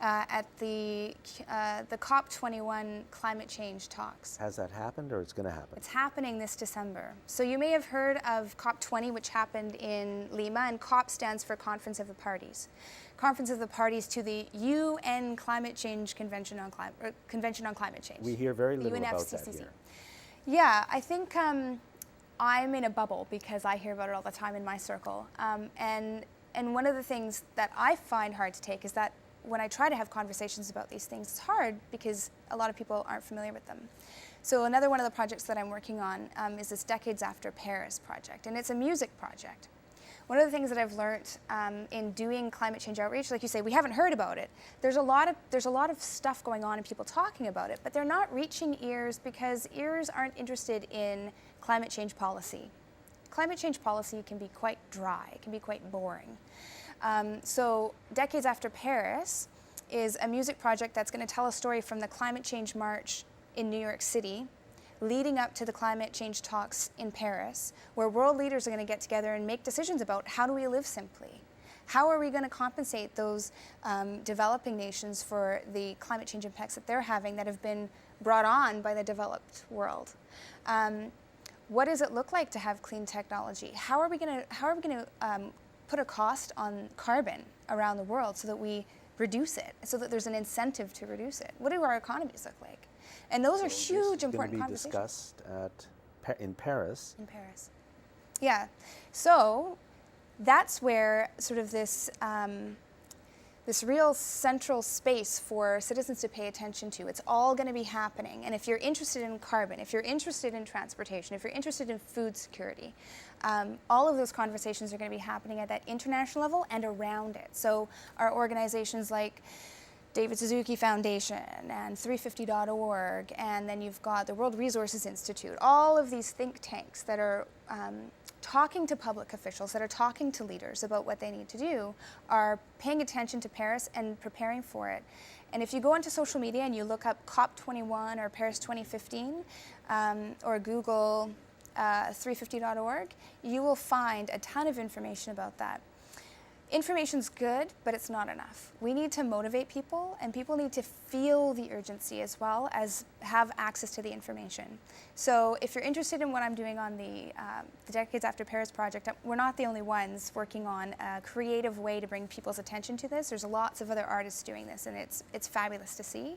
at the COP21 climate change talks. Has that happened, or it's going to happen? It's happening this December. So you may have heard of COP20, which happened in Lima, and COP stands for Conference of the Parties. Conference of the Parties to the UN Climate Change Convention on Climate Change. We hear very the little about UNFCCC. that here. Yeah, I think I'm in a bubble because I hear about it all the time in my circle. And one of the things that I find hard to take is that when I try to have conversations about these things, it's hard because a lot of people aren't familiar with them. So another one of the projects that I'm working on is this Decades After Paris project, and it's a music project. One of the things that I've learned in doing climate change outreach, like you say, we haven't heard about it. There's a lot of stuff going on and people talking about it, but they're not reaching ears because ears aren't interested in climate change policy. Climate change policy can be quite dry, it can be quite boring. So Decades After Paris is a music project that's going to tell a story from the climate change march in New York City, leading up to the climate change talks in Paris, where world leaders are going to get together and make decisions about how do we live simply? How are we going to compensate those developing nations for the climate change impacts that they're having that have been brought on by the developed world? What does it look like to have clean technology? How are we going to put a cost on carbon around the world so that we reduce it, so that there's an incentive to reduce it? What do our economies look like? And those are huge, important conversations. This is going to be discussed in Paris. In Paris. Yeah. So that's where sort of this real central space for citizens to pay attention to. It's all going to be happening. And if you're interested in carbon, if you're interested in transportation, if you're interested in food security, all of those conversations are going to be happening at that international level and around it. So our organizations like David Suzuki Foundation and 350.org, and then you've got the World Resources Institute, all of these think tanks that are talking to public officials, that are talking to leaders about what they need to do, are paying attention to Paris and preparing for it. And if you go onto social media and you look up COP21 or Paris 2015, or Google 350.org, you will find a ton of information about that. Information's good, but it's not enough. We need to motivate people, and people need to feel the urgency as well as have access to the information. So if you're interested in what I'm doing on the Decades After Paris project, we're not the only ones working on a creative way to bring people's attention to this. There's lots of other artists doing this, and it's fabulous to see.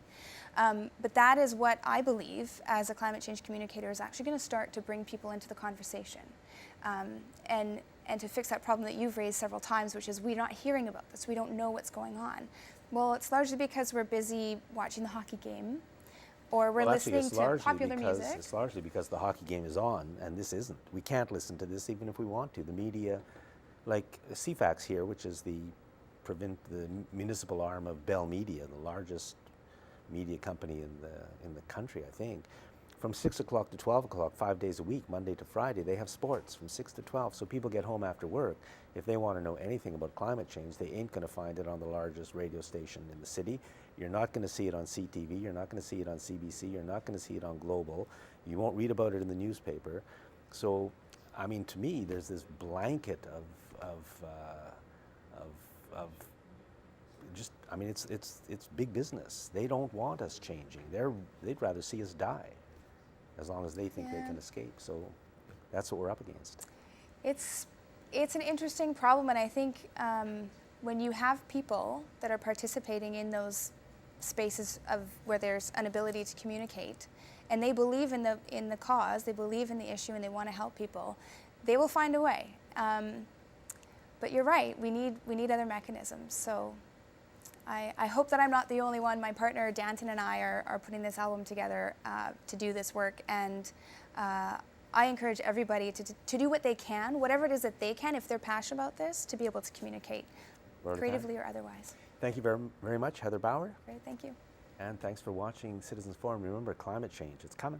But that is what I believe, as a climate change communicator, is actually going to start to bring people into the conversation. And to fix that problem that you've raised several times, which is we're not hearing about this, we don't know what's going on. Well, it's largely because we're busy watching the hockey game, or we're listening to popular music. It's largely because the hockey game is on, and this isn't. We can't listen to this even if we want to. The media, like CFAX here, which is the municipal arm of Bell Media, the largest media company in the country, I think. From 6 o'clock to 12 o'clock, 5 days a week, Monday to Friday, they have sports from 6 to 12. So people get home after work. If they want to know anything about climate change, they ain't going to find it on the largest radio station in the city. You're not going to see it on CTV. You're not going to see it on CBC. You're not going to see it on Global. You won't read about it in the newspaper. So, I mean, to me, there's this blanket of just, I mean, it's big business. They don't want us changing. They'd rather see us die, as long as they think they can escape. So that's what we're up against. It's an interesting problem, and I think when you have people that are participating in those spaces of where there's an ability to communicate, and they believe in the cause, they believe in the issue, and they want to help people, they will find a way. But you're right, we need other mechanisms. So I hope that I'm not the only one. My partner Danton and I are putting this album together to do this work, and I encourage everybody to do what they can, whatever it is that they can, if they're passionate about this, to be able to communicate creatively or otherwise. Thank you very, very much, Heather Bauer. Great, thank you. And thanks for watching Citizens Forum. Remember, climate change, it's coming.